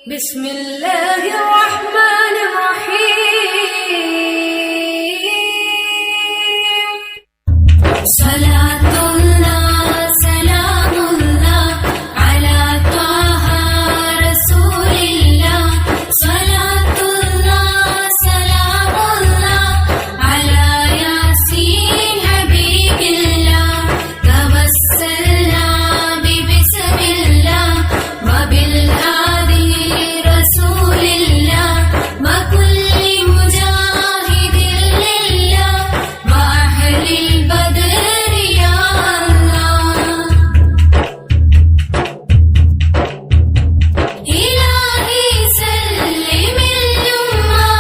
بسم الله الرحمن الرحيم صلاة الله سلام الله على طه رسول الله صلاة الله سلام الله على ياسين حبيب الله توسلنا ببسم الله وبالهادي رسول الله وكل مجاهد لله وأهل البدر يا الله إلهي سلم الأمة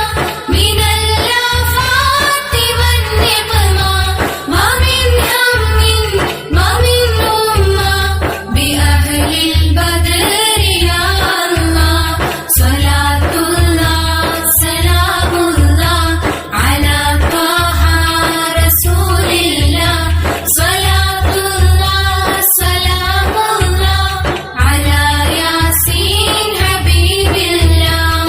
من الآفات والنقمة ومن هم ومن أمة بأهل البدر يا الله صلاة الله سلام الله على طه رسول الله صلاة الله سلام الله على ياسين حبيب الله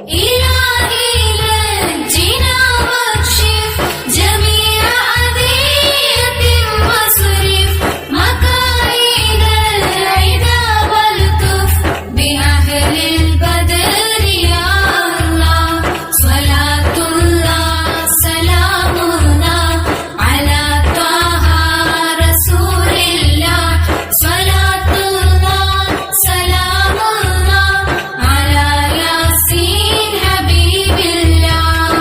إلهي نجنا واكشف جميع أذية واصرف مكائد العدا والكف بأهل البدر يا الله صلاة الله سلام الله على طه رسول الله صلاة الله سلام الله على ياسين حبيب الله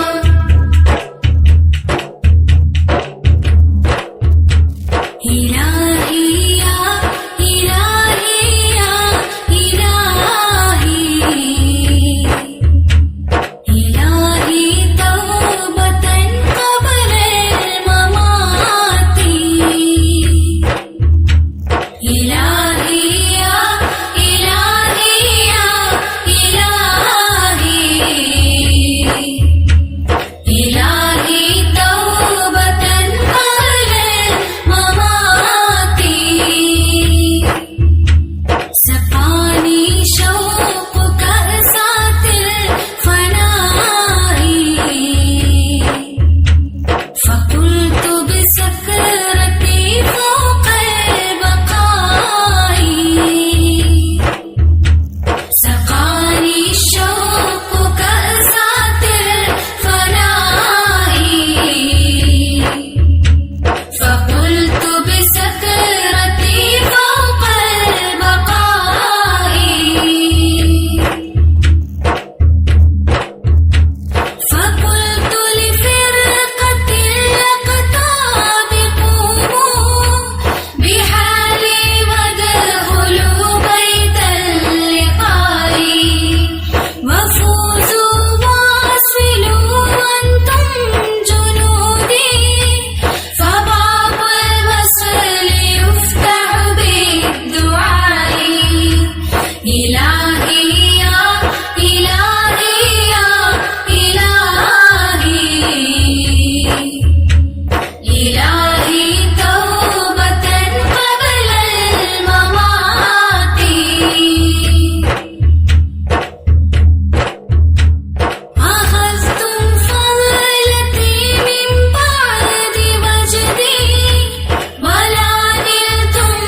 إلهي يا إلهي يا إلهي إلهي توبة قبل الممات إلهي يا إلهي يا إلهي إلهي توبة قبل الممات سقاني شوق كأسات الفناء فقلت بسكرتي فوق البقاء سقاني الشوق كأسات الفناء فقلت بسكرتي فوق البقاء فقلت لفرقة الأقطاب قوموا بحالي وادخلوا بيت اللقاء وفوزوا واصلوا وانتم جنودي فباب الوصل يفتح بالدعاء إلهي يا إلهي يا إلهي إلهي توبة قبل الممات أخذتم فضلتي من بعد وجدي ولا نلتم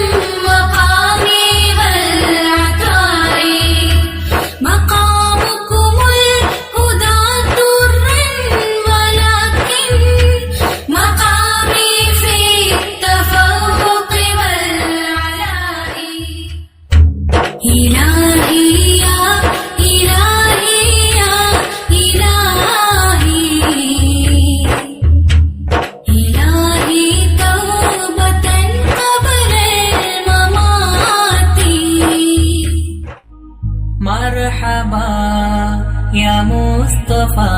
مقامي والعطاء مقامكم الهدى درا ولكن مقامي في التفوق والعلاء إلهي يا إلهي يا إلهي إلهي توبة قبل الممات مرحبا يا مصطفى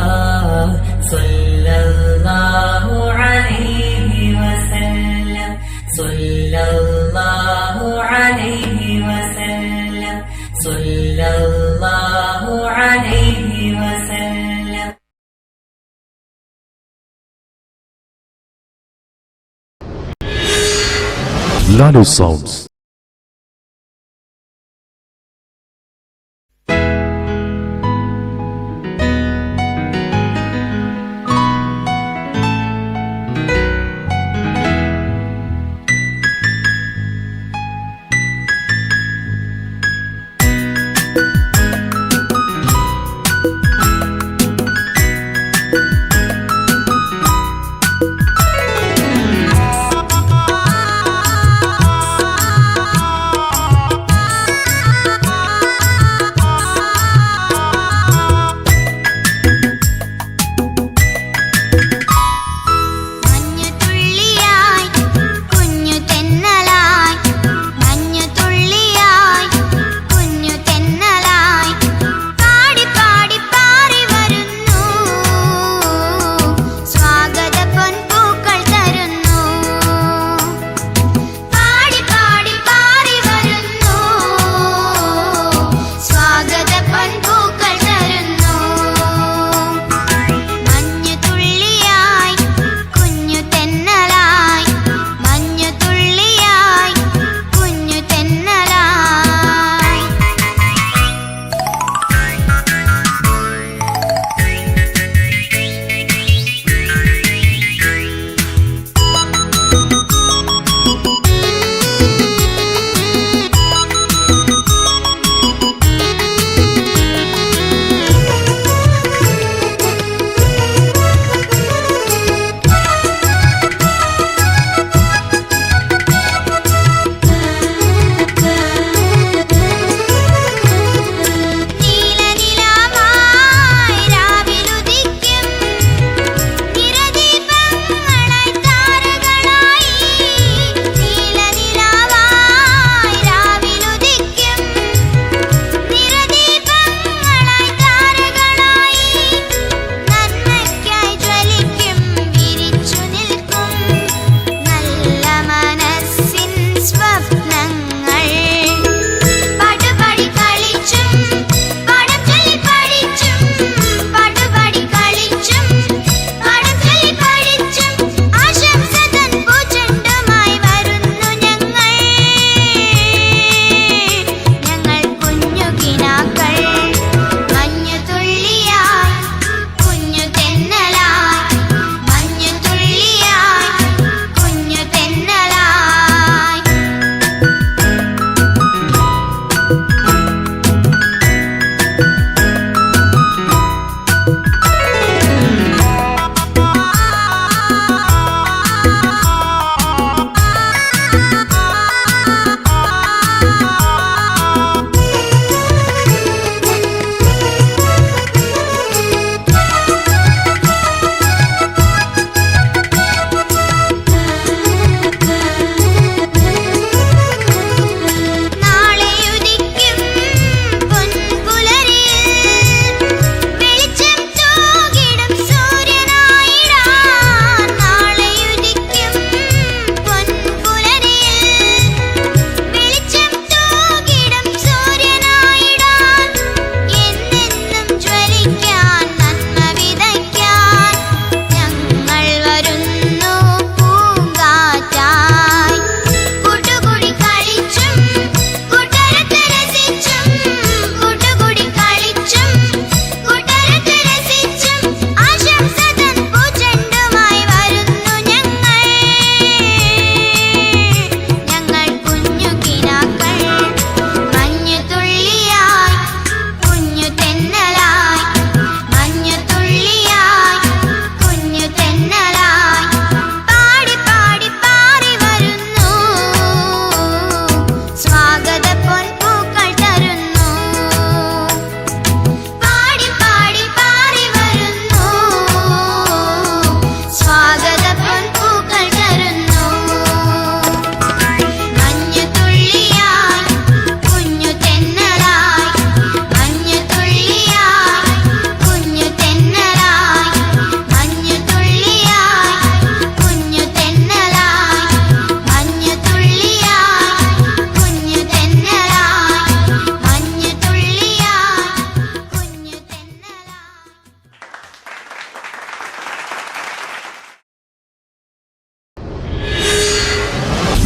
صلى الله عليه وسلم صلى الله عليه وسلم صلى الله عليه وسلم Lalo Sounds.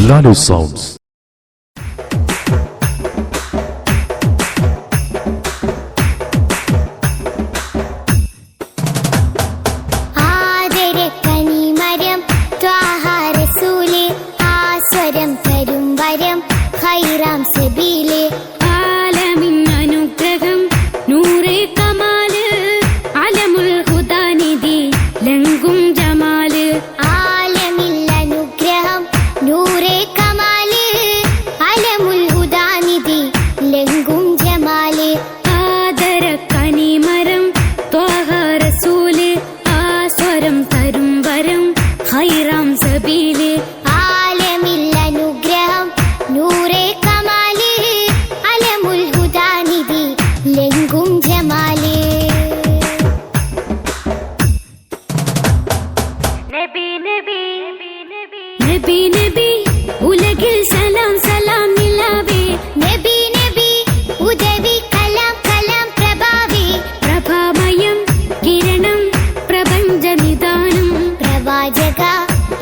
Lalu Sounds. ആദരക്കനിമരം Thwaha റസൂല് ആസ്വരം തരും വരം ഖൈറാം സബീല് ആലമിൻ അനുഗ്രഹം നൂറേ കമാല് അലമുൽ ഹുദാനിധി ലംഘും ജമാല് ആലമിൽ അനുഗ്രഹം നൂറേ കമാല് അലമുൽ ഹുദാനിധി ലംഘും ജമാല് ആദര കനിമരം ത്വാഹ റസൂല് ആസ്വരം തരും വരം ഖൈറാം സബീല് ആലമിൽ അനുഗ്രഹം നൂറേ കമാല് അലമുൽ ഹുദാനിധി ലംഘും ജമാല് നബി നബി ഉലകിൽ സലാം സലാം നിലാവേ നബി നബി ഉദവി കലാം കലാം പ്രഭാവി പ്രഭാമയം കിരണം പ്രപഞ്ച നിദാനം പ്രവാചക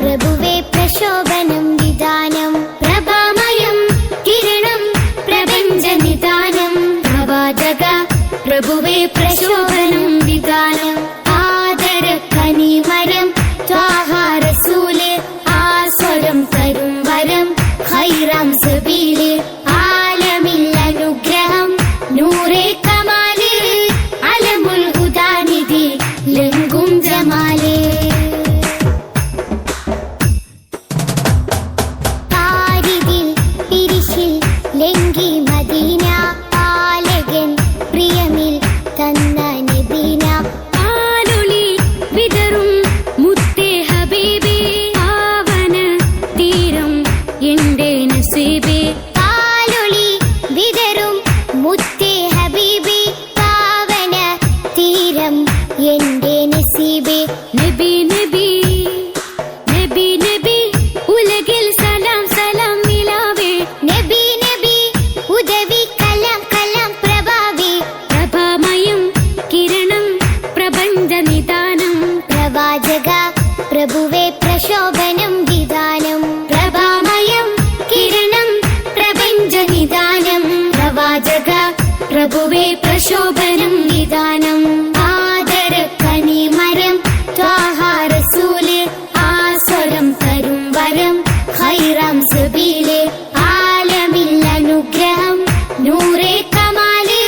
പ്രഭുവേ പ്രശോഭനം വിധാനം പ്രഭാമയം കിരണം പ്രപഞ്ച നിദാനം പ്രവാചക പ്രഭുവേ പ്രശോഭനം വിധാനം ആദര കനിമരം ത്വാഹ റസൂല് ആസ്വരം തരും വരം ഖൈറാം സബീല് ആലമിൽ അനുഗ്രഹം നൂറേ കമാല് അലമുൽ ഹുദാനിധി ലംഘും ജമാല് പാരിതിൽ പിരിശിൽ ലംഘി മദീന പാലകൻ പ്രിയമിൽ തന്ന നബീന ആലൊളി വിതറും മുത്തേ ഹബീബേ പാവന തീരം എന്റെ നസീബേ പാലൊളി വിതറും മുത്തേ ഹബീബി പാവന തീരം എന്റെ നസീബേ നബി നബി നബി നബി ഉലകിൽ സലാം സലാം നിലാവേ നബി നബി ഉദവി കലാം കലാം പ്രഭാവി പ്രഭാമയം കിരണം പ്രപഞ്ച നിദാനം പ്രവാചക പ്രഭുവേ പ്രശോഭനം വിധാനം പ്രഭാമയം കിരണം പ്രപഞ്ച നിദാനം പ്രവാചക പ്രഭുവേ പ്രശോഭനം നിദാനം ആദര കനിമരം ത്വാഹ റസൂല് ആസ്വരം തരും വരം ഖൈറാം സബീല് ആലമിൽ അനുഗ്രഹം നൂറേ കമാല്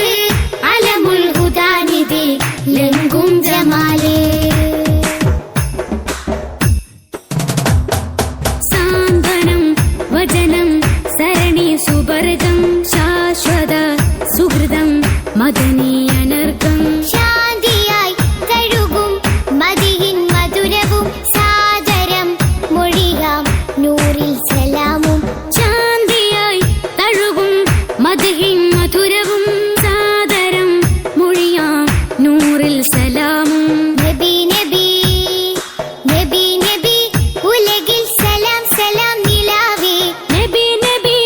അലമുൽ ഹുദാനിധി ലംഘും ജമാല് സാന്ത്വനം വചനം സരണി സുഭൃതം ശാശ്വത സുഹൃതം മദനീയനർക്കം ശാന്തിയായി തഴുകും മദിയിൻ മധുരവും സാദരം മൊഴിയാം നൂറിൽ സലാമും ശാന്തിയായി തഴുകും മദഹിൻ മധുരവും സാദരം മൊഴിയാം നൂറിൽ സലാമും നബി നബി നബി നബി ഉലകിൽ സലാം സലാം നിലാവേ നബി നബി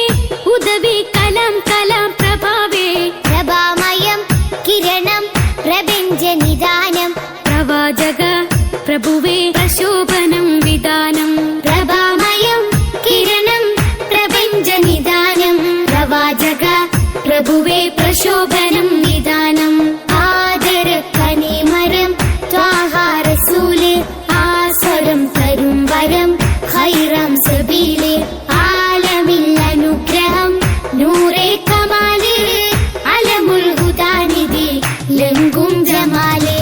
ഉദവി കലാം കലാം പ്രഭാവേ പ്രഭാമയം കിരണം പ്രപഞ്ച നിദാനം പ്രവാചക പ്രഭുവേ പ്രശോഭനം വിധാനം പ്രഭാമയം കിരണം പ്രപഞ്ച നിദാനം പ്രവാചക പ്രഭുവേ പ്രശോഭനം നിദാനം ആദര കനിമരം ത്വാഹ റസൂല് ആസ്വരം തരും വരം ഖൈറാം സബീല് ആലമിൽ അനുഗ്രഹം നൂറേ Kamal അലമുൽ ഹുദാനിധി ലംഘും Jamal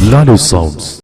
Lalu Sounds.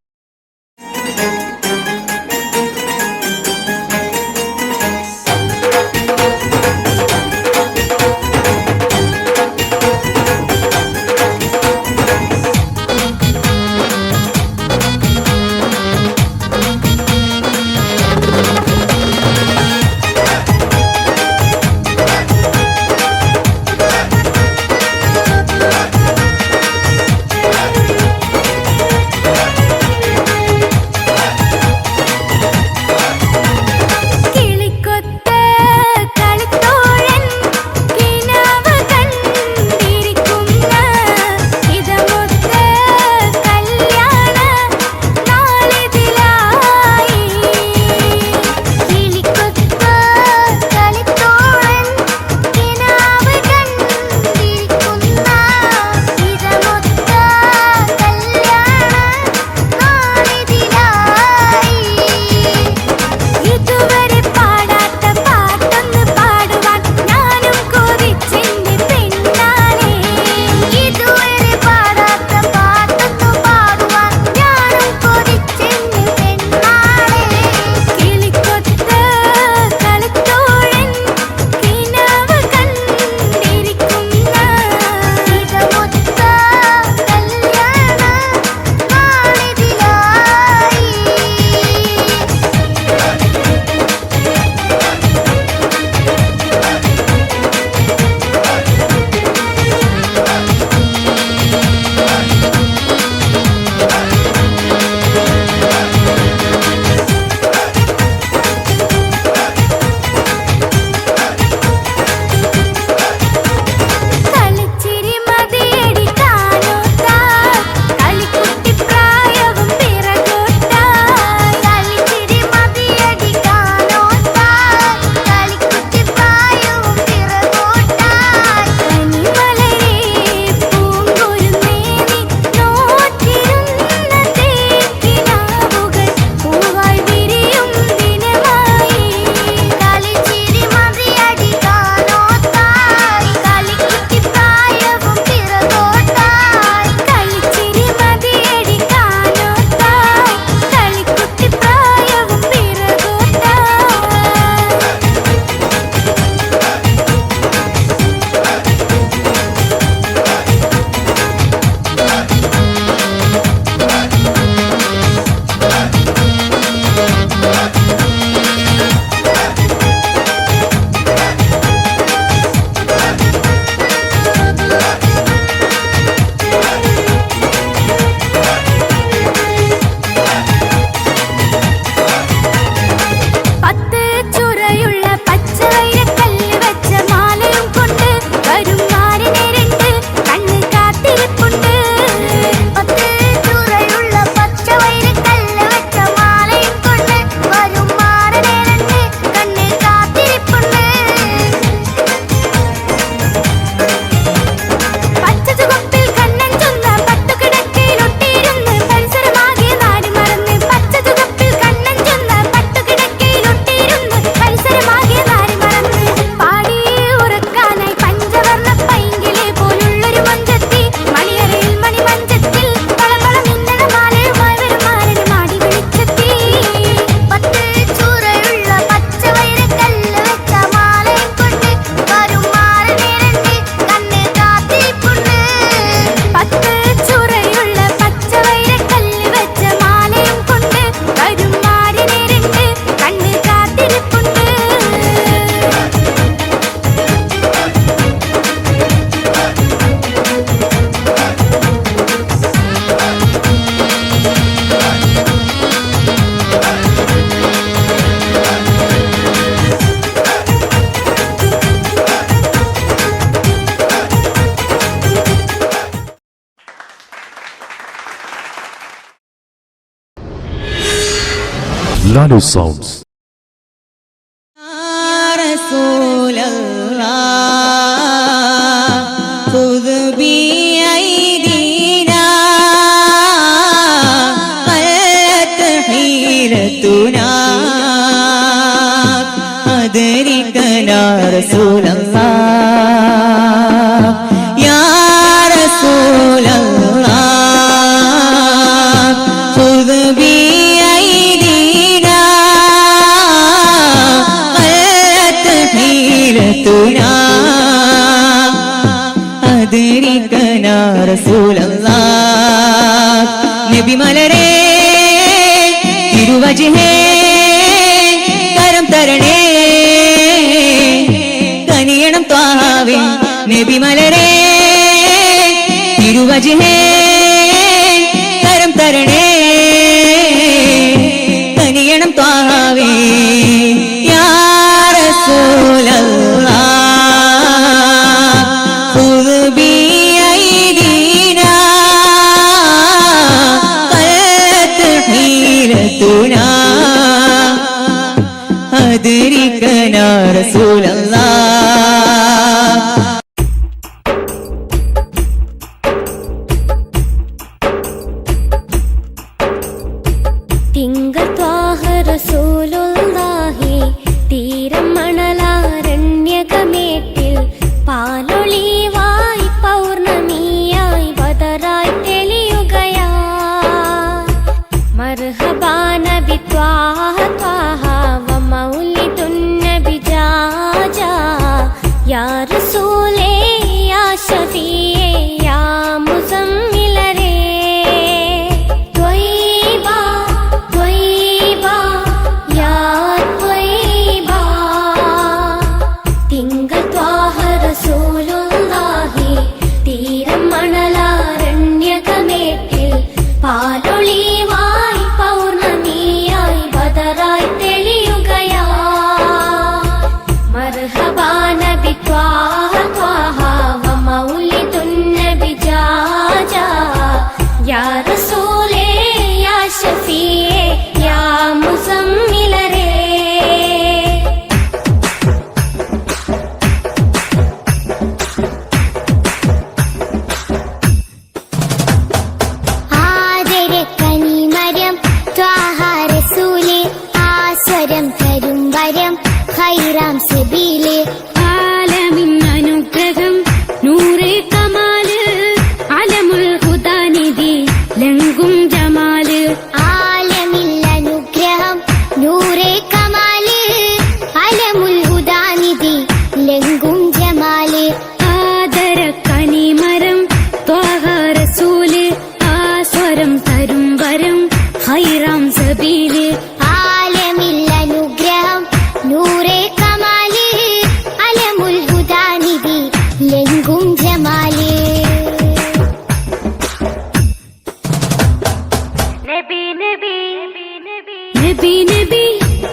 Lalu Sounds. أدركنا رسول الله يا رسول الله خذ بأيدينا قلت حيلتنا أدركنا رسول الله നബി മലരേ തിരുവജഹേ കരം തരണേ കനിയണം ത്വാഹാവേ നബി മലരേ തിരുവജഹേ കരം തരണേ കനിയണം ത്വാഹാവേ യാ റസൂലല്ലാഹ് ഖുദ് ബിഅയ്ദീനാ ഖലത് ഹീലതുനാ أدركنا رسول الله തിങ്കൾ ത്വാഹ റസൂലുള്ളാഹി തീരം മണലാരണ്യകമേട്ടിൽ പാലൊളിവായി പൗർണമിയായി ബദറായി തെളിയുകയാ മർഹബാ നബി ത്വാഹ ത്വാഹ ومولد النبي جاجا يا رسولي يا شفيعي يا مزمل ري طيبة طيبة يا طيبة തിങ്കൾ ത്വാഹ റസൂലുള്ളാഹി തീരം മണലാരണ്യകമേട്ടിൽ പാലൊളിവായി പൗർണമിയായി ബദറായി തെളിയുകയാ മർഹബാ നബി ത്വാഹ ത്വാഹ വമൗലിദുൻ നബി ജാജാ യാ റസൂലേ യാ ശഫീഅ യാ മുസമ്മില രേ ആദരക്കനിമരം ത്വാഹ റസൂലേ ആസ്വരം തരും വരം ഖൈറാം സബീലേ ആലമിൻ അനുഗ്രഹം നൂറേ കമാല് അലമുൽ ഹുദാനിധി ലംഘും ജമാല് ആലമിൽ അനുഗ്രഹം നൂറേ കമാല് അലമുൽ ഹുദാനിധി ലംഘും ജമാല് ആദരക്കനിമരം ത്വാഹ റസൂല് ആസ്വരം തരും വരം ഖൈറാം സബീല് ആലമിൽ അനുഗ്രഹം നൂറേ കമാല് അലമുൽ ഹുദാനിധി ലംഘും ജമാല് നബി നബി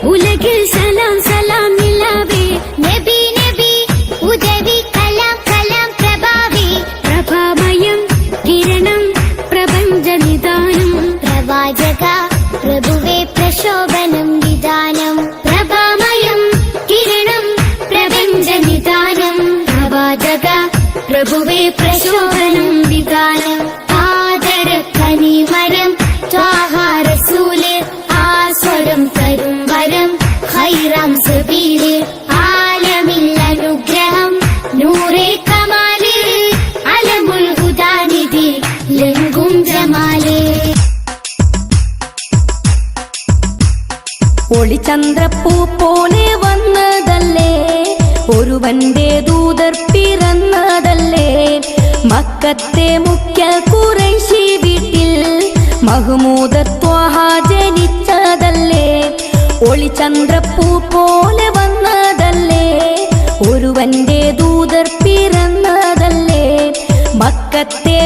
ഉലകിൽ സലാം സലാം നിലാവേ നബി നബി ഉദവി കലാം കലാം പ്രഭാവി പ്രഭാമയം കിരണം പ്രപഞ്ച നിദാനം പ്രവാചക പ്രഭുവേ പ്രശോഭനം വിധാനം പ്രഭാമയം കിരണം പ്രപഞ്ച നിദാനം പ്രവാചക പ്രഭുവേ പ്രശോഭനം വിധാനം ആദരക്കനിമരം ത്വാഹ റസൂല് ആസ്വരം തരും വരം ഖൈറാം സബീല് ആലമിൽ അനുഗ്രഹം നൂറേ കമാല് അലമുൽ ഹുദാനിധി ലംഘും ജമാല് ഒളിചന്ദ്രപ്പൂ പോലെ വന്നതല്ലേ ഒരുവന്റെ ദൂതർ പിറന്നതല്ലേ മക്കത്തെ മുഖ്യ ഖുറൈശി വീട്ടിൽ മഹ്മൂദ ത്വാഹ ജനിച്ചതല്ലേ ഒളിചന്ദ്രപ്പൂ പോലെ വന്നതല്ലേ ഒരുവന്റെ ദൂതർ പിറന്നതല്ലേ മക്കത്തെ